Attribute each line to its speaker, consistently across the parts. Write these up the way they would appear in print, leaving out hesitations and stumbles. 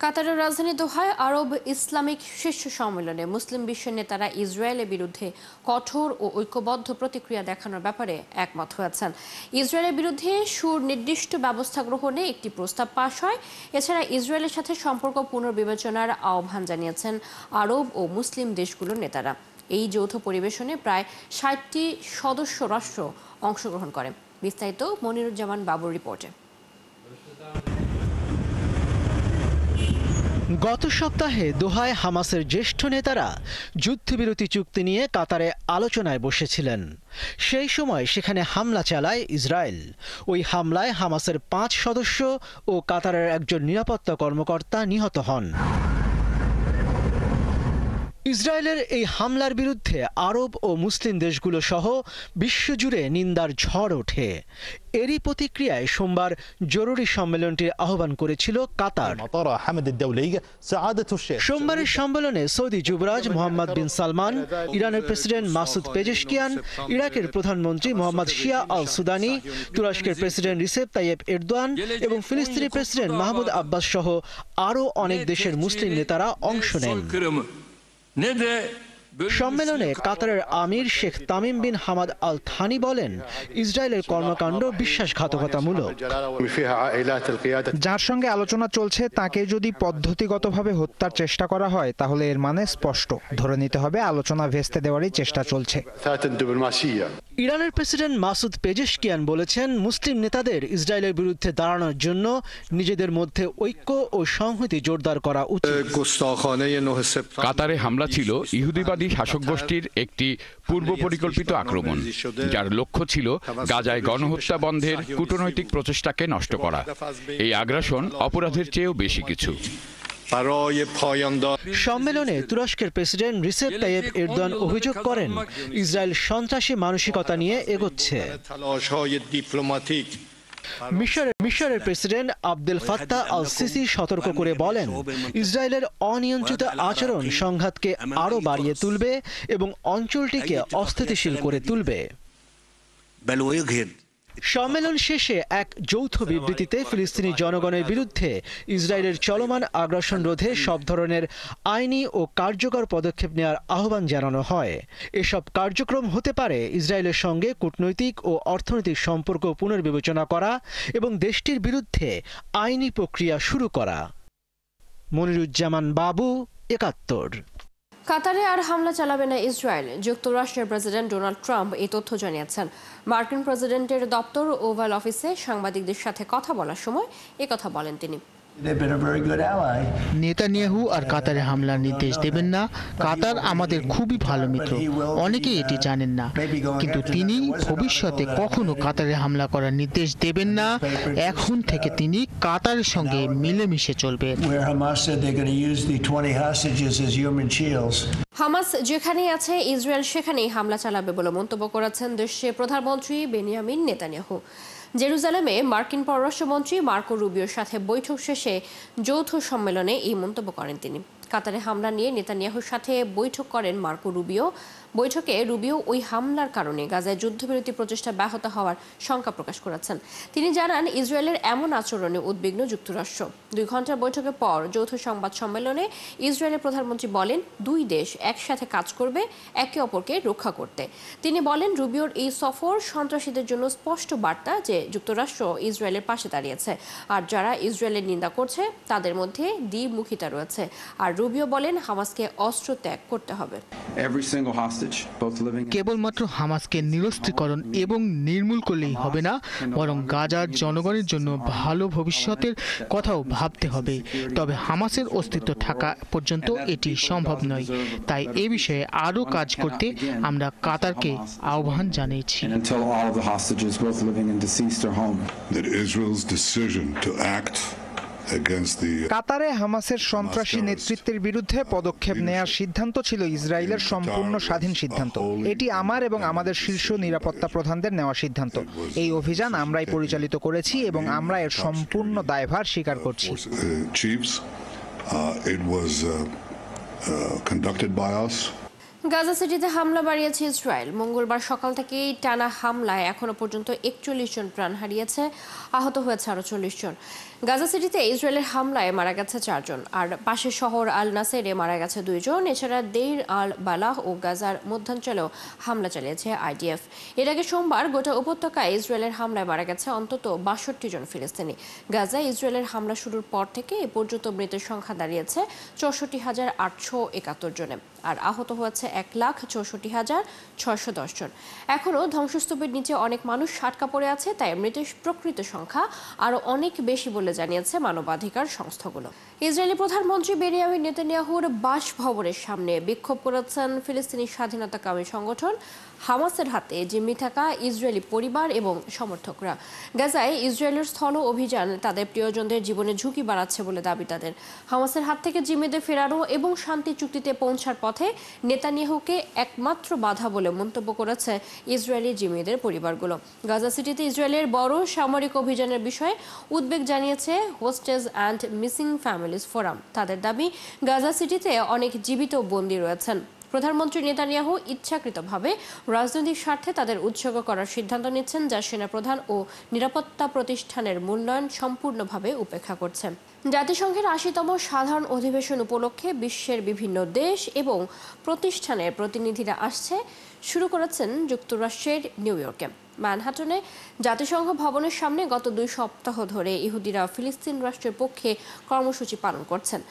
Speaker 1: কাতারের রাজধানী দোহায় আরব ইসলামিক শীর্ষ সম্মেলনে মুসলিম বিশ্বের নেতারা ইসরায়েলের বিরুদ্ধে কঠোর ও ঐক্যবদ্ধ প্রতিক্রিয়া দেখানোর ব্যাপারে একমত হয়েছেন। ইসরায়েলের বিরুদ্ধে সুনির্দিষ্ট ব্যবস্থা গ্রহণে একটি প্রস্তাব পাশ হয়। এছাড়া ইসরায়েলের সাথে সম্পর্ক পুনর্বিবেচনার আহ্বান জানিয়েছেন আরব ও মুসলিম দেশগুলোর নেতারা। এই যৌথ পরিবেশনে প্রায় ৬০টি সদস্য রাষ্ট্র অংশগ্রহণ করে। বিস্তারিত মনিরুজ্জামান বাবুর রিপোর্টে।
Speaker 2: গত সপ্তাহে দোহায় হামাসের জ্যেষ্ঠ নেতারা যুদ্ধবিরতি চুক্তি নিয়ে কাতারে আলোচনায় বসেছিলেন। সেই সময় সেখানে হামলা চালায় ইসরায়েল। ওই হামলায় হামাসের ৫ সদস্য ও কাতারের একজন নিরাপত্তা কর্মকর্তা নিহত হন। ইসরায়েলের এই হামলার বিরুদ্ধে আরব ও মুসলিম দেশগুলো সহ বিশ্বজুড়ে নিন্দার ঝড় ওঠে। এরই প্রতিক্রিয়ায় সোমবার জরুরি সম্মেলনটির আহ্বান করেছিল কাতার। সোমবারের সম্মেলনে সৌদি যুবরাজ মোহাম্মদ বিন সালমান, ইরানের প্রেসিডেন্ট মাসুদ পেজেশকিয়ান, ইরাকের প্রধানমন্ত্রী মোহাম্মদ শিয়া আল সুদানি, তুরস্কের প্রেসিডেন্ট রিসেপ তাইয়েপ এরদোয়ান এবং ফিলিস্তিনি প্রেসিডেন্ট মাহমুদ আব্বাস সহ আরও অনেক দেশের মুসলিম নেতারা অংশ নেন। সম্মেলনে কাতারের আমির Sheikh Tamim bin Hamad Al Thani বলেন, ইসরায়েলের কর্মকাণ্ড বিশ্বাসঘাতকতামূলক।
Speaker 3: যার সঙ্গে আলোচনা চলছে তাকে যদি পদ্ধতিগতভাবে হত্যার চেষ্টা করা হয় তাহলে এর মানে স্পষ্ট, ধরে নিতে হবে আলোচনা ভেস্তে দেওয়ারই চেষ্টা চলছে।
Speaker 2: ইরানের প্রেসিডেন্ট মাসুদ পেজেশকিয়ান বলেছেন, মুসলিম নেতাদের ইসরায়েলের বিরুদ্ধে দাঁড়ানোর জন্য নিজেদের মধ্যে ঐক্য ও সংহতি জোরদার করা উচিত।
Speaker 4: কাতারে হামলা ছিল ইহুদিবাদী শাসক গোষ্ঠীর একটি পূর্ব পরিকল্পিত আক্রমণ, যার লক্ষ্য ছিল গাজায় গণহত্যা বন্ধের কূটনৈতিক প্রচেষ্টাকে নষ্ট করা। এই আগ্রাসন অপরাধের চেয়েও বেশি কিছু।
Speaker 2: সম্মেলনে তুরস্কের প্রেসিডেন্ট রিসেপ তাইয়েপ এরদোয়ান অভিযোগ করেন, ইসরায়েল সন্ত্রাসী মানসিকতা নিয়ে এগোচ্ছে। মিশরের president Abdel Fattah al CC সতর্ক করে বলেন, ইসরায়েলের অনিয়ন্ত্রিত আচরণ সংঘাতকে আরও বাড়িয়ে তুলবে এবং অঞ্চলটিকে অস্থিতিশীল করে তুলবে। সম্মেলন শেষে এক যৌথ বিবৃতিতে ফিলিস্তিনি জনগণের বিরুদ্ধে ইসরায়েলের চলমান আগ্রাসন রোধে সব ধরনের আইনি ও কার্যকর পদক্ষেপ নেওয়ার আহ্বান জানানো হয়। এসব কার্যক্রম হতে পারে ইসরায়েলের সঙ্গে কূটনৈতিক ও অর্থনৈতিক সম্পর্ক পুনর্বিবেচনা করা এবং দেশটির বিরুদ্ধে আইনি প্রক্রিয়া শুরু করা। মনিরুজ্জামান বাবু, ৭১।
Speaker 1: কাতারে আর হামলা চালাবে না ইসরায়েল। যুক্তরাষ্ট্রের প্রেসিডেন্ট ডোনাল্ড ট্রাম্প এই তথ্য জানিয়েছেন। মার্কিন প্রেসিডেন্টের দপ্তর ওভাল অফিসে সাংবাদিকদের সাথে কথা বলার সময় একথা বলেন তিনি।
Speaker 5: নেতানিয়াহু আর কাতারে হামলার নির্দেশ দেবেন না। কাতার আমাদের খুবই ভালো মিত্র, অনেকেই এটি জানেন না, কিন্তু তিনি ভবিষ্যতে কখনো কাতারে হামলা করার নির্দেশ দেবেন না। এখন থেকে তিনি কাতারের সঙ্গে মিলেমিশে চলবেন।
Speaker 1: হামাস যেখানেই আছে ইসরায়েল সেখানেই হামলা চালাবে বলে মন্তব্য করেছেন দেশের প্রধানমন্ত্রী বেনিয়ামিন নেতানিয়াহু। জেরুজালেমে মার্কিন পররাষ্ট্রমন্ত্রী মার্কো রুবিওর সাথে বৈঠক শেষে যৌথ সম্মেলনে এই মন্তব্য করেন তিনি। কাতারে হামলা নিয়ে নেতানিয়াহুর সাথে বৈঠক করেন মার্কো রুবিও। বৈঠকে রুবিও ওই হামলার কারণে গাজায় যুদ্ধবিরতি প্রচেষ্টা ব্যাহত হওয়ার শঙ্কা প্রকাশ করেছেন। তিনি জানান, ইসরায়েলের এমন আচরণে উদ্বিগ্ন যুক্তরাষ্ট্র। ২ ঘন্টার বৈঠকের পর যৌথ সংবাদ সম্মেলনে ইসরায়েলের প্রধানমন্ত্রী বলেন, দুই দেশ একসাথে কাজ করবে একে অপরকে রক্ষা করতে। তিনি বলেন, রুবিওর এই সফর সন্ত্রাসীদের জন্য স্পষ্ট বার্তা যে যুক্তরাষ্ট্র ইসরায়েলের পাশে দাঁড়িয়েছে, আর যারা ইসরায়েলের নিন্দা করছে তাদের মধ্যে দ্বিমুখিতা রয়েছে। আর রুবিও বলেন, হামাসকে অস্ত্র ত্যাগ করতে হবে।
Speaker 5: কেবলমাত্র হামাসকে নিরস্ত্রীকরণ এবং নির্মূল করলেই হবে না, বরং গাজার জনগণের জন্য ভালো ভবিষ্যতের কথাও ভাবতে হবে। তবে হামাসের অস্তিত্ব থাকা পর্যন্ত এটি সম্ভব নয়। তাই এ বিষয়ে আরও কাজ করতে আমরা কাতারকে আহ্বান জানিয়েছি।
Speaker 3: কাতারে হামাসের সন্ত্রাসী নেতৃত্বের বিরুদ্ধে পদক্ষেপ নেওয়ার সিদ্ধান্ত ছিল ইসরায়েলের সম্পূর্ণ স্বাধীন সিদ্ধান্ত। এটি আমার এবং আমাদের শীর্ষ নিরাপত্তা প্রধানদের নেওয়া সিদ্ধান্ত। এই অভিযান আমরাই পরিচালিত করেছি এবং আমরা এর সম্পূর্ণ দায়ভার স্বীকার করছি।
Speaker 1: গাজা সিটিতে হামলা বাড়িয়েছে ইসরায়েল। মঙ্গলবার সকাল থেকেই টানা হামলায় এখনো পর্যন্ত 41 জন প্রাণ হারিয়েছে, আহত হয়েছে আরও 40 জন। গাজা সিটিতে ইসরায়েলের হামলায় মারা গেছে 4 জন, আর পাশের শহর আল নাসেরে মারা গেছে 2 জন। এছাড়া দেইর আল বালাহ ও গাজার মধ্যাঞ্চলেও হামলা চালিয়েছে আইডিএফ। এর আগে সোমবার গোটা উপত্যকায় ইসরায়েলের হামলায় মারা গেছে অন্তত 62 জন ফিলিস্তিনি। গাজায় ইসরায়েলের হামলা শুরুর পর থেকে এ পর্যন্ত মৃতের সংখ্যা দাঁড়িয়েছে 64,871 জনে, আর আহত হয়েছে 1,64,610 জন। এখনও ধ্বংসস্তূপের নিচে অনেক মানুষ আটকা পড়ে আছে, তাই মৃতের প্রকৃত সংখ্যা আরও অনেক বেশি বলে জানিয়েছে মানবাধিকার সংস্থাগুলো। ইসরায়েলি প্রধানমন্ত্রী বেনিয়ামিন নেতানিয়াহুর বাসভবনের সামনে বিক্ষোভ করেছেন ফিলিস্তিনি স্বাধীনতাকামী সংগঠন হামাসের হাতে জিম্মি থাকা ইসরায়েলি পরিবার এবং সমর্থকরা। গাজায় ইসরায়েলের স্থল অভিযান তাদের প্রিয়জনদের জীবনে ঝুঁকি বাড়াচ্ছে বলে দাবি তাদের। হামাসের হাত থেকে জিম্মিদের ফেরানো এবং শান্তি চুক্তিতে পৌঁছার পথে নেতানিয়াহুকে একমাত্র বাধা বলে মন্তব্য করেছে ইসরায়েলি জিম্মিদের পরিবারগুলো। গাজা সিটিতে ইসরায়েলের বড় সামরিক অভিযানের বিষয়ে উদ্বেগ জানিয়েছে hostess and missing families forum. তাদের দাবি, গাজা সিটিতে অনেক জীবিত বন্দী রয়েছেন। প্রধানমন্ত্রী নেতানিয়াহু ইচ্ছাকৃতভাবে রাজনৈতিক স্বার্থে তাদের উৎসর্গ করার সিদ্ধান্ত নিচ্ছেন, যা সেনাপ্রধান ও নিরাপত্তা প্রতিষ্ঠানের মূল্যায়ন সম্পূর্ণভাবে উপেক্ষা করছেন। জাতিসংঘের 80তম সাধারণ অধিবেশন উপলক্ষে বিশ্বের বিভিন্ন দেশ এবং প্রতিষ্ঠানের প্রতিনিধিরা শুরু করেছেন যুক্তরাষ্ট্রের নিউ ইয়র্কে। ম্যানহাটনে জাতিসংঘ ভবনের সামনে গত 2 সপ্তাহ ধরে ইহুদিরা ফিলিস্তিন রাষ্ট্রের পক্ষে কর্মসূচি পালন করছেন।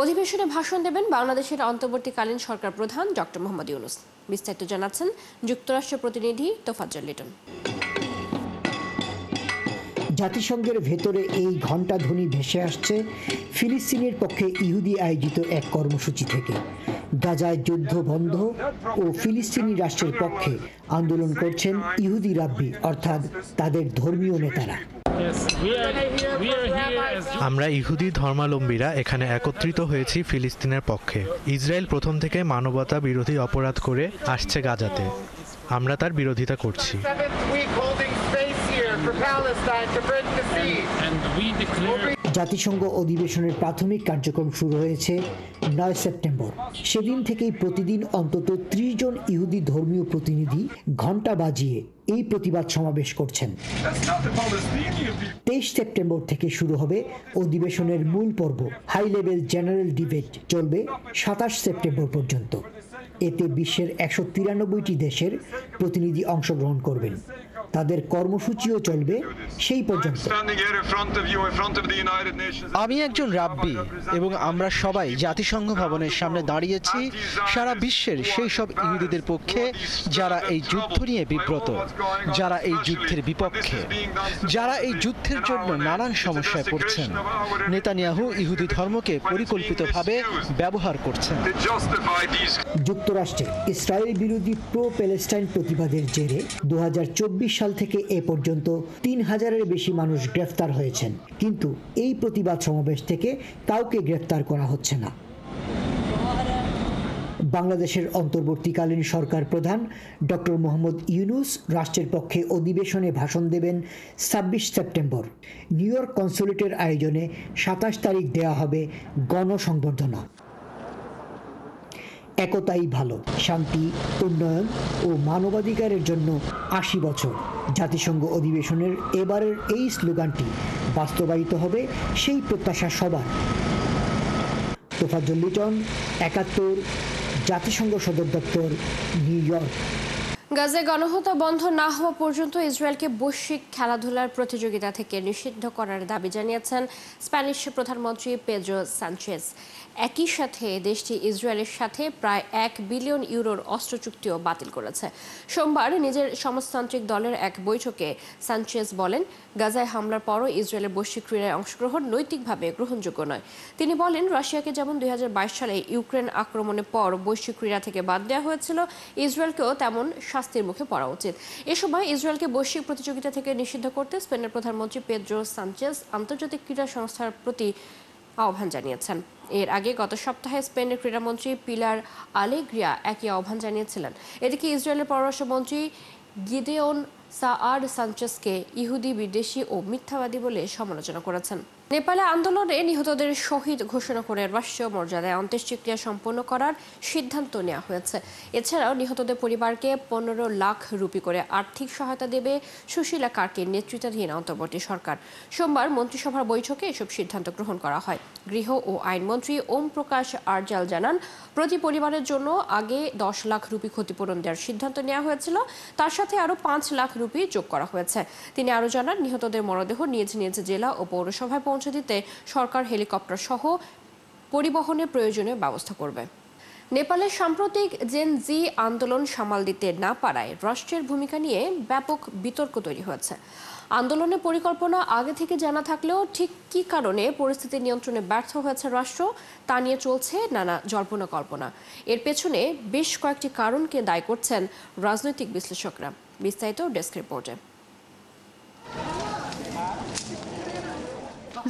Speaker 1: অধিবেশনে ভাষণ দেবেন বাংলাদেশের অন্তর্বর্তীকালীন সরকার প্রধান ডক্টর মোহাম্মদ ইউনূস। বিস্তারিত জানাচ্ছেন যুক্তরাষ্ট্রের প্রতিনিধি তোফাজ্জল লিটন।
Speaker 6: জাতিসংঘের ভেতরে এই ঘণ্টাধ্বনি ভেসে আসছে ফিলিস্তিনের পক্ষে ইহুদি আয়োজিত এক কর্মসূচি থেকে। গাজায় যুদ্ধ বন্ধ ও ফিলিস্তিনি রাষ্ট্রের পক্ষে আন্দোলন করছেন ইহুদি রাব্বি, অর্থাৎ তাদের ধর্মীয় নেতারা।
Speaker 7: আমরা ইহুদি ধর্মাবলম্বীরা এখানে একত্রিত হয়েছি ফিলিস্তিনের পক্ষে। ইসরায়েল প্রথম থেকে মানবতা বিরোধী অপরাধ করে আসছে গাজাতে। আমরা তার বিরোধিতা করছি।
Speaker 6: জাতিসংঘ অধিবেশনের প্রাথমিক কার্যক্রম শুরু হয়েছে 9 সেপ্টেম্বর। সেদিন থেকেই প্রতিদিন অন্তত 30 জন ইহুদি ধর্মীয় প্রতিনিধি ঘণ্টা বাজিয়ে এই প্রতিবাদ সমাবেশ করছেন। 23 সেপ্টেম্বর থেকে শুরু হবে অধিবেশনের মূল পর্ব। হাই লেভেল জেনারেল ডিবেট চলবে 27 সেপ্টেম্বর পর্যন্ত। এতে বিশ্বের 193টি দেশের প্রতিনিধি অংশগ্রহণ করবেন। তাদের কর্মসূচিও চলবে সেই পর্যন্ত।
Speaker 2: আমি একজন রাব্বি এবং আমরা সবাই জাতিসংঘ ভবনের সামনে দাঁড়িয়েছি সারা বিশ্বের সেই সব ইহুদিদের পক্ষে যারা এই যুদ্ধ নিয়ে বিব্রত, যারা এই যুদ্ধের বিপক্ষে, যারা এই যুদ্ধের জন্য নানান সমস্যায় পড়ছেন। নেতানিয়াহু ইহুদি ধর্মকে পরিকল্পিতভাবে ব্যবহার করছেন।
Speaker 6: যুক্তরাষ্ট্রে ইসরায়েল বিরোধী প্রো প্যালেস্টাইন প্রতিবাদের জেরে 2024 সাল থেকে এ পর্যন্ত 3000-এর বেশি মানুষ গ্রেফতার হয়েছেন, কিন্তু এই প্রতিবাদ সমাবেশ থেকে কাউকে গ্রেফতার করা হচ্ছে না। বাংলাদেশের অন্তর্বর্তীকালীন সরকার প্রধান ডক্টর মোহাম্মদ ইউনূস রাষ্ট্রের পক্ষে অধিবেশনে ভাষণ দেবেন 26 সেপ্টেম্বর। নিউ ইয়র্ক কনস্যুলেটের আয়োজনে 27 তারিখ দেওয়া হবে গণসংবর্ধনা। একতাই ভালো, শান্তি, উন্নয়ন ও মানবাধিকারের জন্য 80 বছর। জাতিসংঘ অধিবেশনের এবারের এই স্লোগানটি বাস্তবায়িত হবে সেই প্রত্যাশা সবার। তোফাজ্জল লিটন, 71, জাতিসংঘ সদর দপ্তর, নিউ ইয়র্ক।
Speaker 1: গাজায় গণহত্যা বন্ধ না হওয়া পর্যন্ত ইসরায়েলকে বৈশ্বিক খেলাধুলার প্রতিযোগিতা থেকে নিষিদ্ধ করার দাবি জানিয়েছেন স্প্যানিশ প্রধানমন্ত্রী পেদ্রো সানচেজ। একই সাথে দেশটি ইসরায়েলের সাথে প্রায় 1 বিলিয়ন ইউরোর অস্ত্র চুক্তিও বাতিল করেছে। সোমবার নিজের সমাজতান্ত্রিক দলের এক বৈঠকে সানচেজ বলেন, গাজায় হামলার পরও ইসরায়েলের বৈশ্বিক ক্রীড়ায় অংশগ্রহণ নৈতিকভাবে গ্রহণযোগ্য নয়। তিনি বলেন, রাশিয়াকে যেমন 2022 সালে ইউক্রেন আক্রমণের পর বৈশ্বিক ক্রীড়া থেকে বাদ দেওয়া হয়েছিল, ইসরায়েলকেও তেমন শাস্তির মুখে পড়া উচিত। এ সময় ইসরায়েলকে বৈশ্বিক প্রতিযোগিতা থেকে নিষিদ্ধ করতে স্পেনের প্রধানমন্ত্রী পেদ্রো সানচেজ আন্তর্জাতিক ক্রীড়া সংস্থার প্রতি আহ্বান জানিয়েছেন। এর আগে গত সপ্তাহে স্পেনের ক্রীড়ামন্ত্রী পিলার আলেগ্রিয়া একই আহ্বান জানিয়েছিলেন। এদিকে ইসরায়েলের পররাষ্ট্রমন্ত্রী গিদেওন সাআদ সানচেজকে ইহুদি বিদ্বেষী ও মিথ্যাবাদী বলে সমালোচনা করেছেন। নেপালে আন্দোলনে নিহতদের শহীদ ঘোষণা করে রাষ্ট্রীয় মর্যাদায় অন্ত্যেষ্টিক্রিয়া সম্পন্ন করার সিদ্ধান্ত নেওয়া হয়েছে। এছাড়াও নিহতদের পরিবারকে 15 লাখ রুপি করে আর্থিক সহায়তা দেবে সুশীলা কার্কির নেতৃত্বাধীন অন্তর্বর্তী সরকার। সোমবার মন্ত্রিসভার বৈঠকে এসব সিদ্ধান্ত গ্রহণ করা হয়। গৃহ ও আইনমন্ত্রী ওম প্রকাশ আরজাল জানান, প্রতি পরিবারের জন্য আগে 10 লাখ রুপি ক্ষতিপূরণ দেওয়ার সিদ্ধান্ত নেওয়া হয়েছিল, তার সাথে আরও 5 লাখ রুপি যোগ করা হয়েছে। তিনি আরও জানান, নিহতদের মরদেহ নিজ নিজ জেলা ও পৌরসভায় পৌঁছে দিতে সরকার হেলিকপ্টার সহ পরিবহনের প্রয়োজনীয় ব্যবস্থা করবে। নেপালের সাম্প্রতিক জেন জি আন্দোলন সামাল দিতে না পারায় রাষ্ট্রের ভূমিকা নিয়ে ব্যাপক বিতর্ক তৈরি হয়েছে। আন্দোলনের পরিকল্পনা আগে থেকে জানা থাকলেও ঠিক কী কারণে পরিস্থিতি নিয়ন্ত্রণে ব্যর্থ হয়েছে রাষ্ট্র, তা নিয়ে চলছে নানা জল্পনা কল্পনা। এর পেছনে বেশ কয়েকটি কারণকে দায়ী করছেন রাজনৈতিক বিশ্লেষকরা। বিস্তারিত ডেস্ক রিপোর্টে।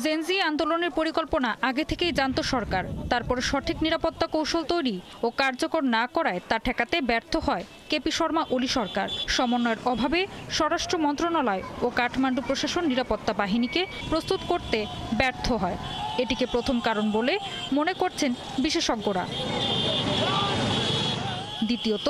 Speaker 8: জেনজি আন্দোলনের পরিকল্পনা আগে থেকেই জানত সরকার, তারপরে সঠিক নিরাপত্তা কৌশল তৈরি ও কার্যকর না করায় তা ঠেকাতে ব্যর্থ হয় কেপি শর্মা ওলি সরকার। সমন্বয়ের অভাবে স্বরাষ্ট্র মন্ত্রণালয় ও কাঠমান্ডু প্রশাসন নিরাপত্তা বাহিনীকে প্রস্তুত করতে ব্যর্থ হয়। এটিকে প্রথম কারণ বলে মনে করছেন বিশেষজ্ঞরা। দ্বিতীয়ত,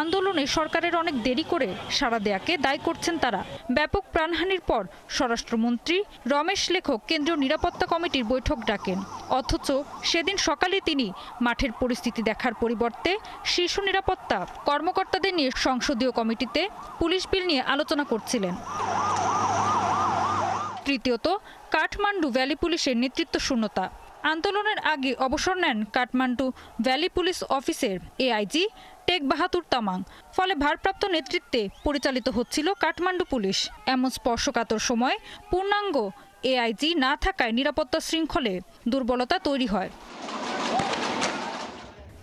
Speaker 8: আন্দোলনে সরকারের অনেক দেরি করে সাড়া দেয়াকে দায়ী করছেন তারা। ব্যাপক প্রাণহানির পর স্বরাষ্ট্রমন্ত্রী রমেশ লেখক কেন্দ্রীয় নিরাপত্তা কমিটির বৈঠক ডাকেন, অথচ সেদিন সকালে তিনি মাঠের পরিস্থিতি দেখার পরিবর্তে শীর্ষ নিরাপত্তা কর্মকর্তাদের নিয়ে সংসদীয় কমিটিতে পুলিশ বিল নিয়ে আলোচনা করছিলেন। তৃতীয়ত, কাঠমান্ডু ভ্যালি পুলিশের নেতৃত্ব শূন্যতা। আন্দোলনের আগে অবসর নেন কাঠমান্ডু ভ্যালি পুলিশ অফিসের এআইজি টেক বাহাদুর তামাং। ফলে ভারপ্রাপ্ত নেতৃত্বে পরিচালিত হচ্ছিল কাঠমান্ডু পুলিশ। এমন স্পর্শকাতর সময় পূর্ণাঙ্গ এআইজি না থাকায় নিরাপত্তা শৃঙ্খলে দুর্বলতা তৈরি হয়।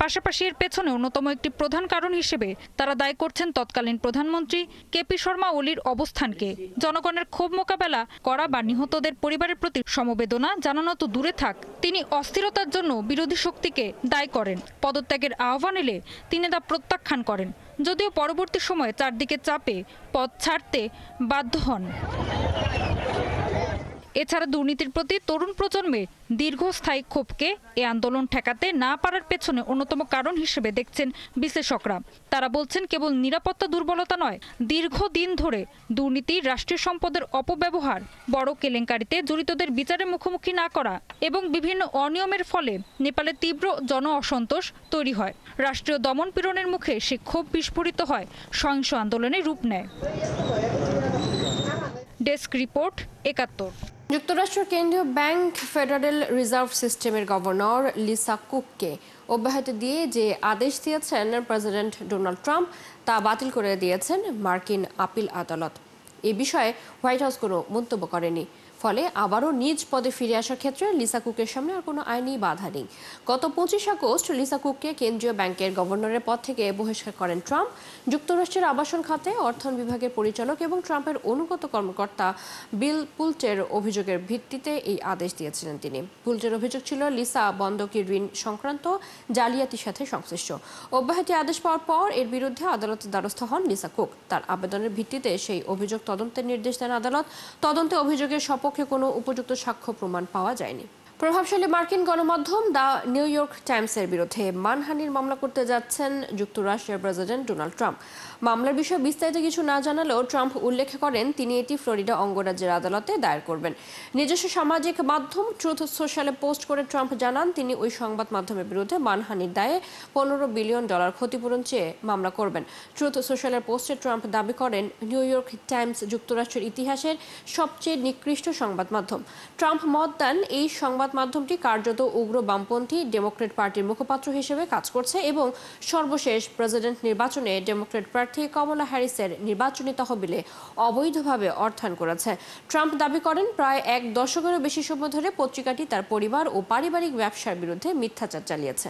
Speaker 8: পাশাপাশি এর পেছনে অন্যতম একটি প্রধান কারণ হিসেবে তারা দায়ী করছেন তৎকালীন প্রধানমন্ত্রী কেপি শর্মা ওলির অবস্থানকে। জনগণের ক্ষোভ মোকাবেলা করা বা নিহতদের পরিবারের প্রতি সমবেদনা জানানো তো দূরে থাক, তিনি অস্থিরতার জন্য বিরোধী শক্তিকে দায়ী করেন। পদত্যাগের আহ্বান এলে তিনি তা প্রত্যাখ্যান করেন, যদিও পরবর্তী সময়ে চারদিকে চাপে পদ ছাড়তে বাধ্য হন। এছাড়া দুর্নীতির প্রতি তরুণ প্রজন্মের দীর্ঘস্থায়ী ক্ষোভকে এ আন্দোলন ঠেকাতে না পারার পেছনে অন্যতম কারণ হিসেবে দেখছেন বিশ্লেষকরা। তারা বলছেন, কেবল নিরাপত্তা দুর্বলতা নয়, দীর্ঘদিন ধরে দুর্নীতি, রাষ্ট্রীয় সম্পদের অপব্যবহার, বড় কেলেঙ্কারিতে জড়িতদের বিচারের মুখোমুখি না করা এবং বিভিন্ন অনিয়মের ফলে নেপালে তীব্র জন অসন্তোষ তৈরি হয়। রাষ্ট্রীয় দমন পীড়নের মুখে সে ক্ষোভ বিস্ফোরিত হয়, সহিংস আন্দোলনে রূপ নেয়। Desk report, ৭১।
Speaker 1: যুক্তরাষ্ট্রের কেন্দ্রীয় ব্যাংক ফেডারেল রিজার্ভ সিস্টেমের গভর্নর লিসা কুককে অব্যাহতি দিয়ে যে আদেশ দিয়েছেন প্রেসিডেন্ট ডোনাল্ড ট্রাম্প, তা বাতিল করে দিয়েছেন মার্কিন আপিল আদালত। এ বিষয়ে হোয়াইট হাউস কোনো মন্তব্য করেনি। ফলে আবারও নিজ পদে ফিরে আসার ক্ষেত্রে লিসা কুকের সামনে আর কোনো আইনি বাধা নেই। গত 25 আগস্ট লিসা কুককে কেন্দ্রীয় ব্যাংকের গভর্নরের পদ থেকে বহিষ্কার করেন ট্রাম্প। যুক্তরাষ্ট্রের আবাসন খাতে অর্থায়ন বিভাগের পরিচালক এবং ট্রাম্পের অনুগত কর্মকর্তা বিল পুলটের অভিযোগের ভিত্তিতে এই আদেশ দিয়েছিলেন তিনি। পুলটের অভিযোগ ছিল লিসা বন্ধকি ঋণ সংক্রান্ত জালিয়াতির সাথে সংশ্লিষ্ট। অব্যাহতি আদেশ পাওয়ার পর এর বিরুদ্ধে আদালতের দ্বারস্থ হন লিসা কুক। তার আবেদনের ভিত্তিতে সেই অভিযোগ তদন্তের নির্দেশ দেন আদালত। তদন্তে অভিযোগের পক্ষে কোনো উপযুক্ত সাক্ষ্য প্রমাণ পাওয়া যায়নি। প্রভাবশালী মার্কিন গণমাধ্যম দ্য নিউ ইয়র্ক টাইমসের বিরুদ্ধে মানহানির মামলা করতে যাচ্ছেন যুক্তরাষ্ট্রের প্রেসিডেন্ট ডোনাল্ড ট্রাম্প। মামলার বিষয়ে বিস্তারিত কিছু না জানালেও ট্রাম্প উল্লেখ করেন তিনি এটি ফ্লোরিডা অঙ্গরাজ্যের আদালতে দায়ের করবেন। নিজস্ব সামাজিক মাধ্যম ট্রুথ সোশ্যালে পোস্ট করে ট্রাম্প জানান তিনি ওই সংবাদ মাধ্যমের বিরুদ্ধে মানহানির দায়ে $15 বিলিয়ন ক্ষতিপূরণ চেয়ে মামলা করবেন। ট্রুথ সোশ্যালের পোস্টে ট্রাম্প দাবি করেন নিউ ইয়র্ক টাইমস যুক্তরাষ্ট্রের ইতিহাসের সবচেয়ে নিকৃষ্ট সংবাদ মাধ্যম। ট্রাম্প মত দেন এই সংবাদ মাধ্যমটি কার্যত উগ্র বামপন্থী ডেমোক্রেট পার্টির মুখপাত্র হিসেবে কাজ করছে এবং সর্বশেষ প্রেসিডেন্ট নির্বাচনে ডেমোক্রেট প্রার্থী কমলা হ্যারিসের নির্বাচনী তহবিলে অবৈধভাবে অর্থায়ন করেছে। ট্রাম্প দাবি করেন প্রায় 1 দশকেরও বেশি সময় ধরে পত্রিকাটি তার পরিবার ও পারিবারিক ব্যবসার বিরুদ্ধে মিথ্যাচার চালিয়েছে।